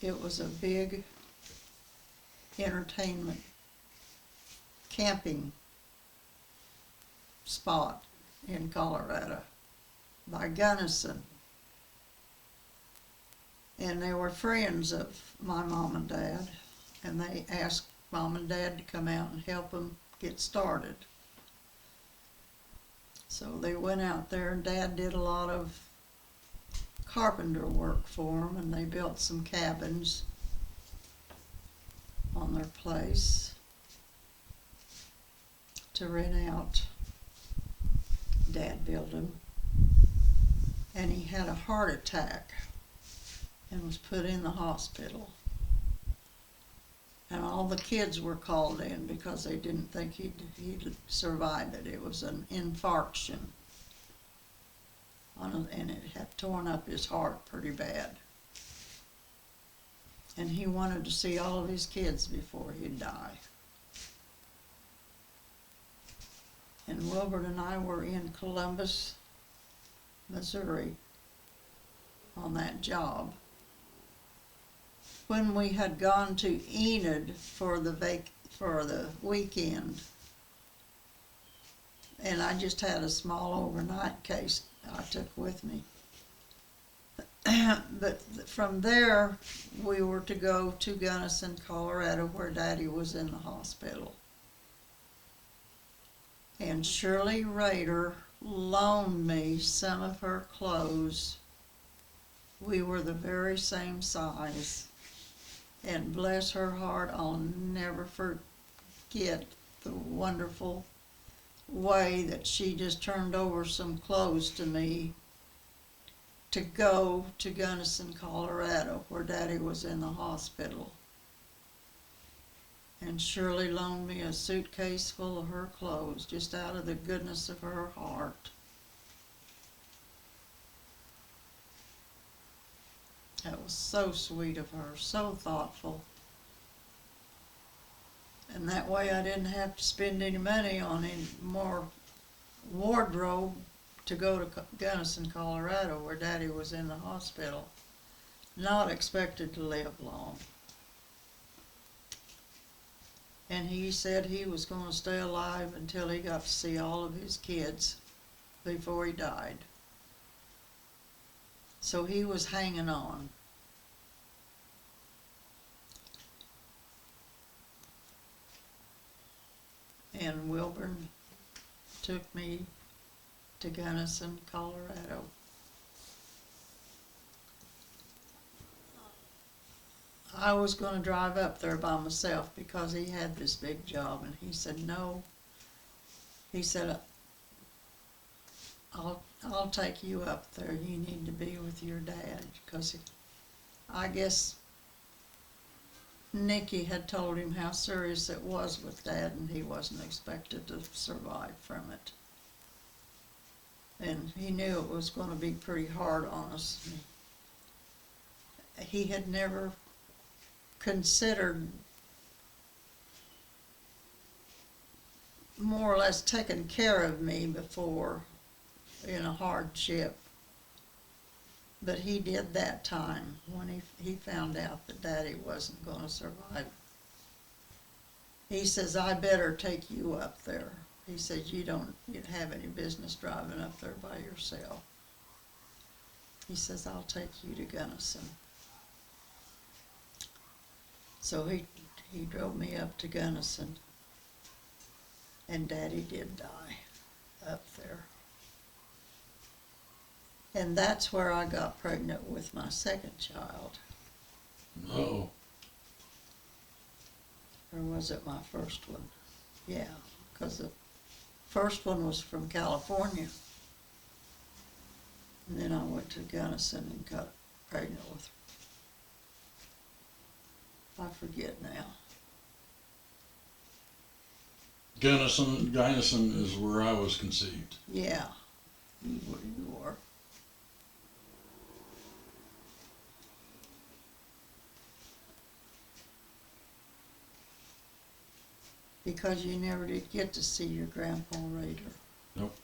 it was a big entertainment camping spot in Colorado by Gunnison. And they were friends of my mom and dad, and they asked Mom and Dad to come out and help them get started. So they went out there, and Dad did a lot of carpenter work for them, and they built some cabins on their place to rent out. Dad built them, and he had a heart attack and was put in the hospital. And all the kids were called in because they didn't think he'd survive it. It was an infarction, and it had torn up his heart pretty bad. And he wanted to see all of his kids before he'd die. And Wilbert and I were in Columbus, Missouri on that job. When we had gone to Enid for the weekend, and I just had a small overnight case I took with me. But from there, we were to go to Gunnison, Colorado, where Daddy was in the hospital. And Shirley Rader loaned me some of her clothes. We were the very same size. And bless her heart, I'll never forget the wonderful way that she just turned over some clothes to me to go to Gunnison, Colorado, where Daddy was in the hospital. And Shirley loaned me a suitcase full of her clothes, just out of the goodness of her heart. That was so sweet of her, so thoughtful. And that way I didn't have to spend any money on any more wardrobe to go to Gunnison, Colorado, where Daddy was in the hospital, not expected to live long. And he said he was going to stay alive until he got to see all of his kids before he died. So he was hanging on. And Wilburn took me to Gunnison, Colorado. I was going to drive up there by myself because he had this big job, and he said no. He said, I'll take you up there. You need to be with your dad, because I guess Nikki had told him how serious it was with Dad, and he wasn't expected to survive from it. And he knew it was going to be pretty hard on us. He had never considered more or less taking care of me before in a hardship. But he did that time when he found out that Daddy wasn't going to survive. He says, I better take you up there. He says, you'd have any business driving up there by yourself. He says, I'll take you to Gunnison. So he drove me up to Gunnison, and Daddy did die up there. And that's where I got pregnant with my second child. No. Or was it my first one? Yeah, because the first one was from California. And then I went to Gunnison and got pregnant with her. I forget now. Gunnison is where I was conceived. Yeah, you were. Because you never did get to see your Grandpa Rader. Nope.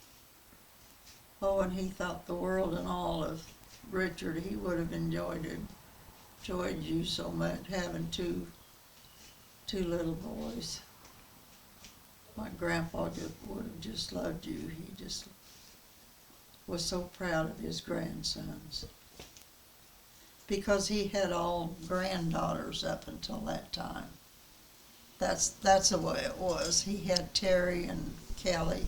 Oh, and he thought the world and all of Richard. He would have enjoyed it enjoyed you so much, having two little boys. My grandpa would have just loved you. He just was so proud of his grandsons. Because he had all granddaughters up until that time. That's the way it was. He had Terry and Kelly,